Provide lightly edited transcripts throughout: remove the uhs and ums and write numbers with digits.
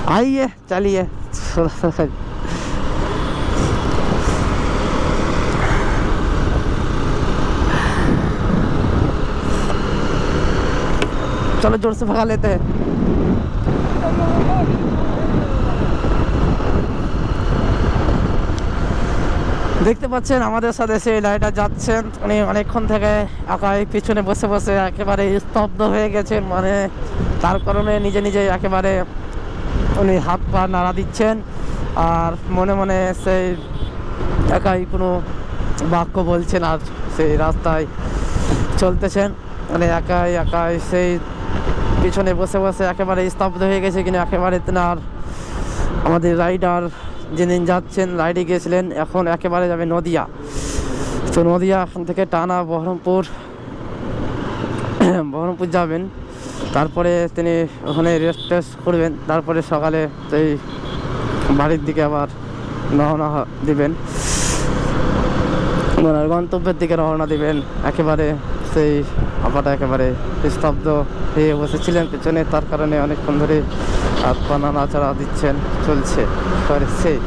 आइए चलिए चलो जोर से भगा लेते हैं। দেখতে পাচ্ছেন আমাদের সাথে সেই লাইটার যাচ্ছেন, উনি অনেকক্ষণ থেকে একাই পিছনে বসে বসে একেবারে স্তব্ধ হয়ে গেছেন, মানে তার কারণে নিজে নিজে একেবারে উনি হাত পা নাড়া দিচ্ছেন আর মনে মনে সেই একাই কোনো বাক্য বলছেন আর সেই রাস্তায় চলতেছেন, মানে একাই একাই সেই পিছনে বসে বসে একেবারে স্তব্ধ হয়ে গেছে। কিন্তু একেবারে তেনার আমাদের রাইডার যেদিন যাচ্ছেন রাইডে গিয়েছিলেন, এখন একেবারে যাবে নদিয়া। তো নদিয়া এখান থেকে টানা বহরমপুর যাবেন, তারপরে তিনি ওখানে রেস্ট টেস্ট করবেন, তারপরে সকালে সেই বাড়ির দিকে আবার রওনা দিবেন, ওনার গন্তব্যের দিকে রওনা দিবেন। একেবারে সেই আপাটা একেবারে স্তব্ধ হয়ে বসেছিলেন পেছনে, তার কারণে অনেকক্ষণ ধরে হাত পা নাড়াচাড়া দিচ্ছেন, চলছে সেই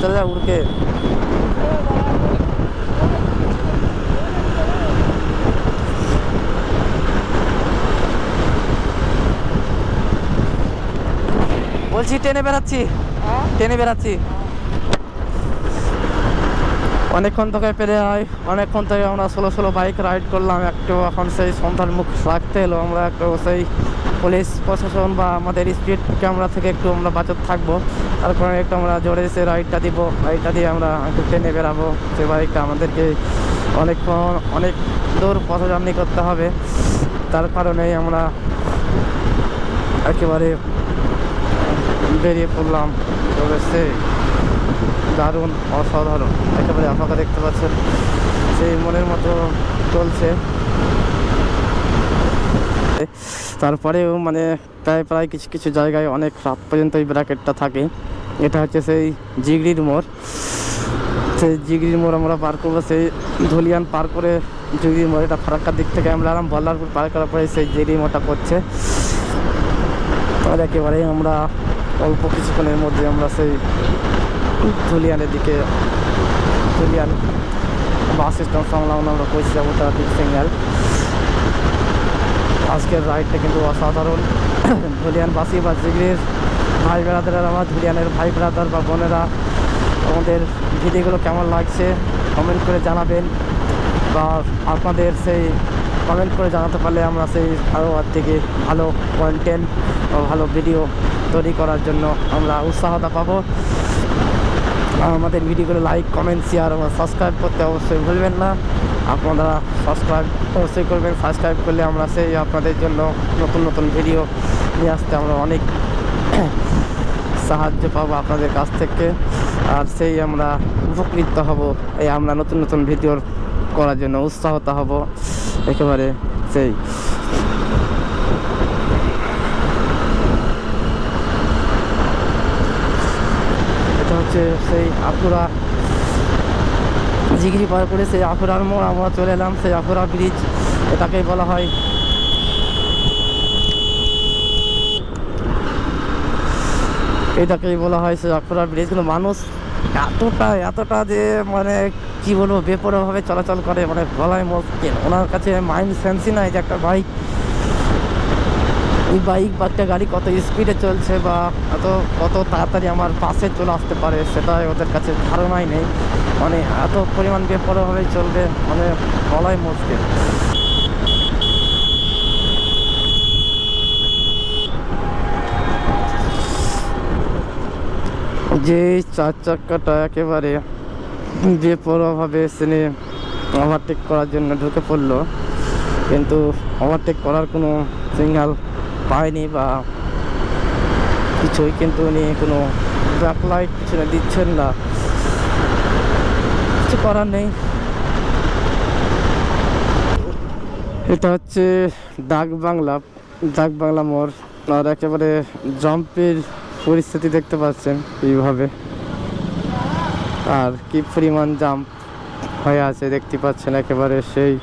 চলে যা উড়কে। বলছি টেনে বেড়াচ্ছি, টেনে বেড়াচ্ছি। অনেকক্ষণ থেকে পেরে হয়, অনেকক্ষণ থেকে আমরা ষোলো বাইক রাইড করলাম। একটু এখন সেই সন্ধ্যার মুখ রাখতে এলো, আমরা একটু সেই পুলিশ প্রশাসন বা আমাদের স্পিড ক্যামেরা থেকে একটু আমরা বাঁচত থাকবো, তার কারণে একটু আমরা জোরে সে রাইডটা দিব, রাইডটা দিয়ে আমরা একটু টেনে বেরাবো। সে বাইকটা আমাদেরকে অনেকক্ষণ অনেক দূর পথ জার্নি করতে হবে, তার কারণেই আমরা একেবারে বেরিয়ে পড়লাম। তবে সে দারুণ অসাধারণ, একেবারে আপনারা দেখতে পাচ্ছেন সেই মনের মতো চলছে। তারপরেও মানে প্রায় কিছু কিছু জায়গায় অনেক রাত পর্যন্ত এই ব্র্যাকেটটা থাকে। এটা হচ্ছে সেই জিগড়ির মোড়, সেই জিগড়ির মোড় আমরা পার করবো, সেই ধুলিয়ান পার করে জিগড়ির মোড়, এটা ফারাক্কার দিক থেকে আমরা বল্লারপুর পার করার পরে সেই জিগড়ির মোড়টা পড়ছে। আর একেবারেই আমরা অল্প কিছুক্ষণের মধ্যে আমরা সেই ধুলিয়ানের দিকে, ধুলিয়ান বাস স্ট্যান্ড সংলগ্ন আমরা পৌঁছে যাবো ট্রাফিক সিগন্যাল। আজকের রাইডটা কিন্তু অসাধারণ। ধুলিয়ানবাসী বা জিগড়ির ভাই ব্রাদাররা, আমার ধুলিয়ানের ভাই ব্রাদার বা বোনেরা, আমাদের ভিডিওগুলো কেমন লাগছে কমেন্ট করে জানাবেন, বা আপনাদের সেই কমেন্ট করে জানাতে পারলে আমরা সেই আরও থেকে ভালো কন্টেন্ট বা ভালো ভিডিও তৈরি করার জন্য আমরা উৎসাহতা পাবো। আমাদের ভিডিওগুলো লাইক কমেন্ট শেয়ার এবং সাবস্ক্রাইব করতে অবশ্যই ভুলবেন না। আপনারা সাবস্ক্রাইব অবশ্যই করবেন, সাবস্ক্রাইব করলে আমরা সেই আপনাদের জন্য নতুন নতুন ভিডিও নিয়ে আসতে আমরা অনেক সাহায্য পাবো আপনাদের কাছ থেকে, আর সেই আমরা উপকৃত হব, এই আমরা নতুন নতুন ভিডিও করার জন্য উৎসাহত হব একেবারে সেই। এটা হচ্ছে সেই আফুরা জিগড়ি পার করে সেই আফুরার মোড় আমরা চলে এলাম, সেই আফুরা ব্রিজ এটাকেই বলা হয়। এটাকেই বলা হয় সেই আফুরা ব্রিজ। কিন্তু মানুষ এতটা যে মানে কি বলবো বেপরোয়াভাবে চলাচল করে, মানে বলাই মুশকিল। ওনার কাছে মাইন্ড সেন্সই নাই যে একটা বাইক, এই বাইক বা একটা গাড়ি কত স্পিডে চলছে বা কত তাড়াতাড়ি আমার পাশে চলে আসতে পারে, সেটাই ওদের কাছে ধারণাই নেই। মানে এত পরিমাণ বেপরোয়াভাবে চলবে, মানে বলাই মুশকিল। যে চার চাক্কাটা একেবারে বেপরোয়াভাবে সেনে ওভারটেক করার জন্য ঢুকে পড়লো, কিন্তু ওভারটেক করার কোনো সিগন্যাল পায়নি বা কিছুই, কিন্তু উনি কোনো ব্যাকলাইট পিছনে দিচ্ছেন না, কিছু করার নেই। এটা হচ্ছে ডাক বাংলা মোড়, আর একেবারে জাম্পের পরিস্থিতি দেখতে পাচ্ছেন এইভাবে, আর কি পরিমাণ জাম্প হয়ে আছে দেখতে পাচ্ছেন, একেবারে সেই